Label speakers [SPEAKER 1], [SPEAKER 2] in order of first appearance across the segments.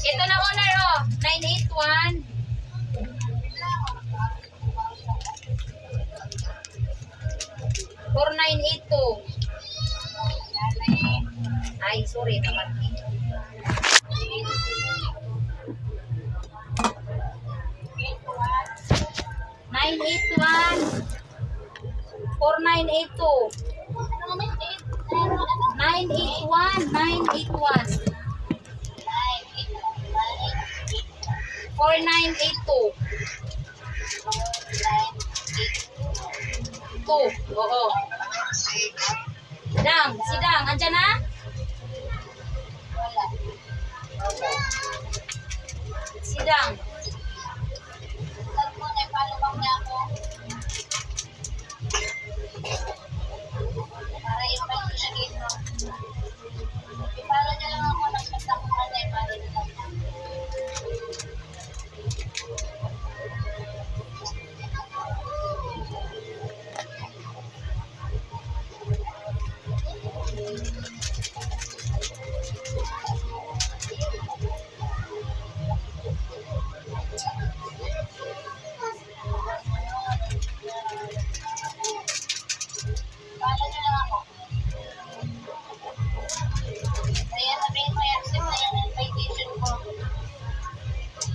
[SPEAKER 1] Ito na owner, oh. 981. 4982. Ay, sorry naman. 981. 4982. 981. 4982. 2. Oo. Si Dang, andyan na? Si Dang.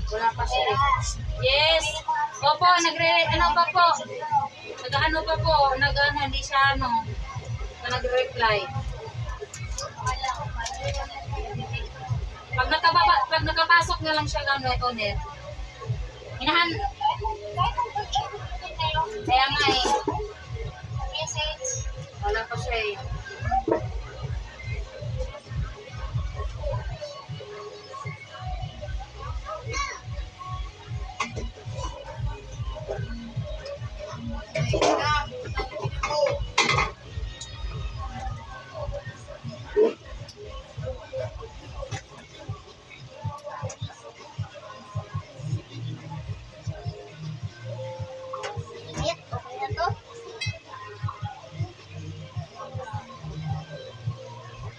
[SPEAKER 1] Wala pa siya. Yes. Opo, ano pa po? Nag-ano pa po? Hindi siya nag-reply. Pag nakapasok na lang siya owner. Kaya nga eh. Wala pa siya eh.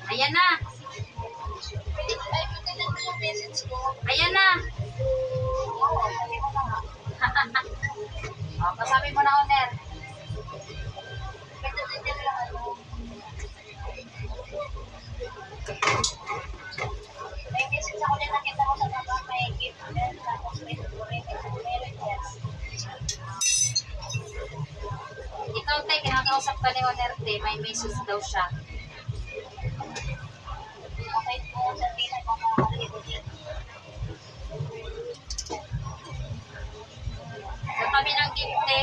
[SPEAKER 1] Ayan na. Ayan na. Oh, pasabi mo na, owner. May message ako na nakita ko sa baba, may gift din, tapos may tuturin, ikaw tayo, kinakausap ka ni owner, may message daw siya. Sa tabi ng gifte,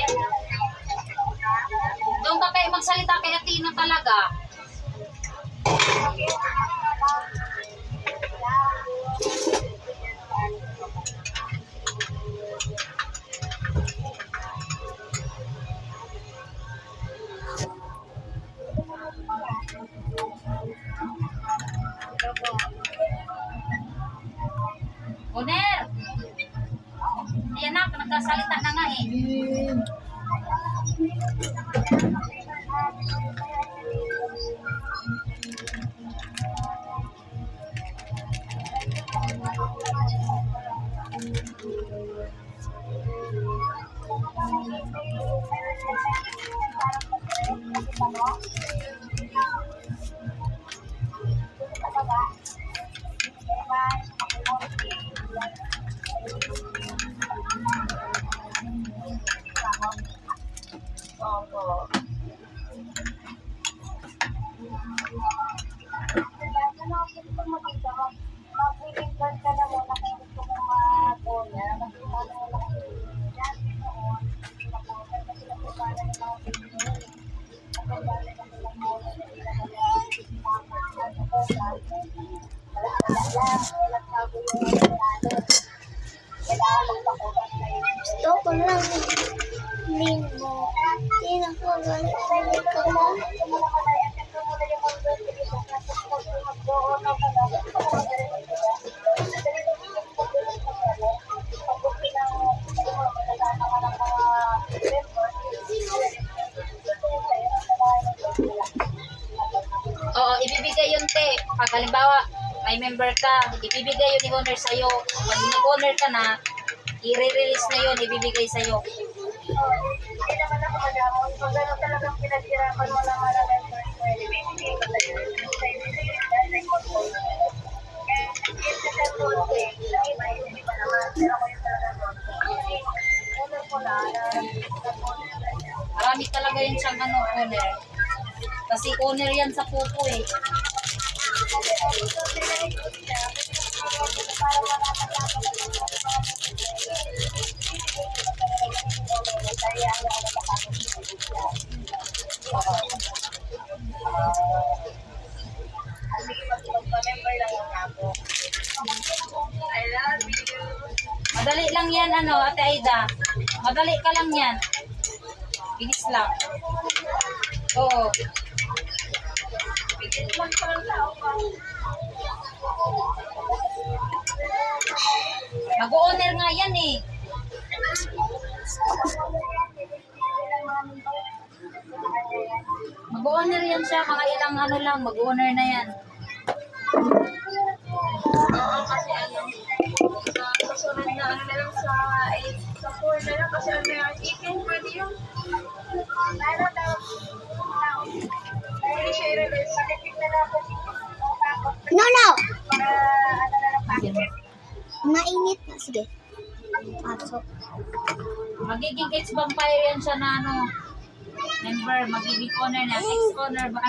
[SPEAKER 1] doon ka kayo magsalita kay Athena talaga. Owner! Ayan na, nagkasalita na nga eh. Opo.
[SPEAKER 2] Gusto ko lang linggo. Hindi na ko galit-galit ka na.
[SPEAKER 1] Oo, ibibigay yun, te. Pag halimbawa, may member ka, ibibigay yun ni owner sa'yo. Pag nag-owner ka na, i-release na yun, ibibigay sa'yo.
[SPEAKER 2] Hindi naman ako mag-amon. Kung gano'n talagang pinaghirapan mo ng mga members mo, ibibigay ko sa'yo. Sa ibibigay dahil sa control. Kaya, if the temple, okay, lagi ba yung iba naman, pero ako yung talagang kasi, owner ko na,
[SPEAKER 1] Marami talaga yun siyang owner. Kasi owner yan sa pupo eh. Madali lang yan, Ate Aida. Madali ka lang yan. Bilis lang. Oo. Mag-owner nga yan eh. Mag-owner yan siya. Mga ilang lang, mag-owner na yan.
[SPEAKER 2] Oo, kasi sa susunod na na lang sa 4 na lang kasi may chicken pwede yung meron daw hindi siya i-release sa tipid na lang no para ano na lang packet mainit na sige pasok
[SPEAKER 1] Magiging ex-vampire yan siya na member, magiging owner na. Ex-owner ba?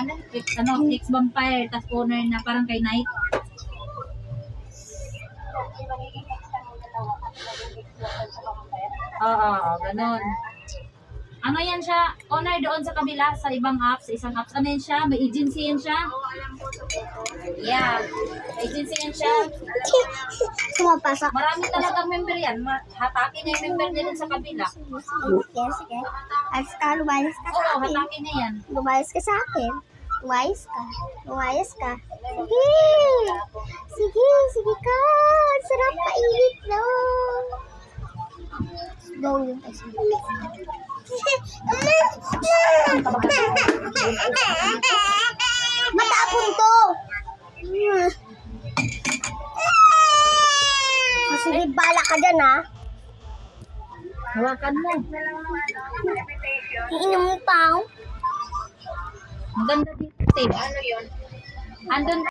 [SPEAKER 1] Ex-vampire, tas owner na parang kay Knight.
[SPEAKER 2] magiging extra mo dalawa at magiging extra sa mga pera
[SPEAKER 1] Oo, ganun. Ano yan siya? Owner doon sa kabila, sa ibang apps, sa isang apps. Ano yan siya? May agency yan siya?
[SPEAKER 2] oo alam ko sa
[SPEAKER 1] Yeah. May agency yan siya.
[SPEAKER 2] pumapasok
[SPEAKER 1] Marami talagang member yan. Hatakin na yung member niya dun sa kabila.
[SPEAKER 2] sige at lumayas ka sa
[SPEAKER 1] Oo,
[SPEAKER 2] akin
[SPEAKER 1] hatakin na yan.
[SPEAKER 2] lumayas ka sa akin lumayas ka sige ka ang sarap painit no go yung kasi matapon to sige bala ka dyan ha
[SPEAKER 1] Hawakan mo.
[SPEAKER 2] iinom mo pa ako
[SPEAKER 1] Ang ganda dito. Ano yun? Andun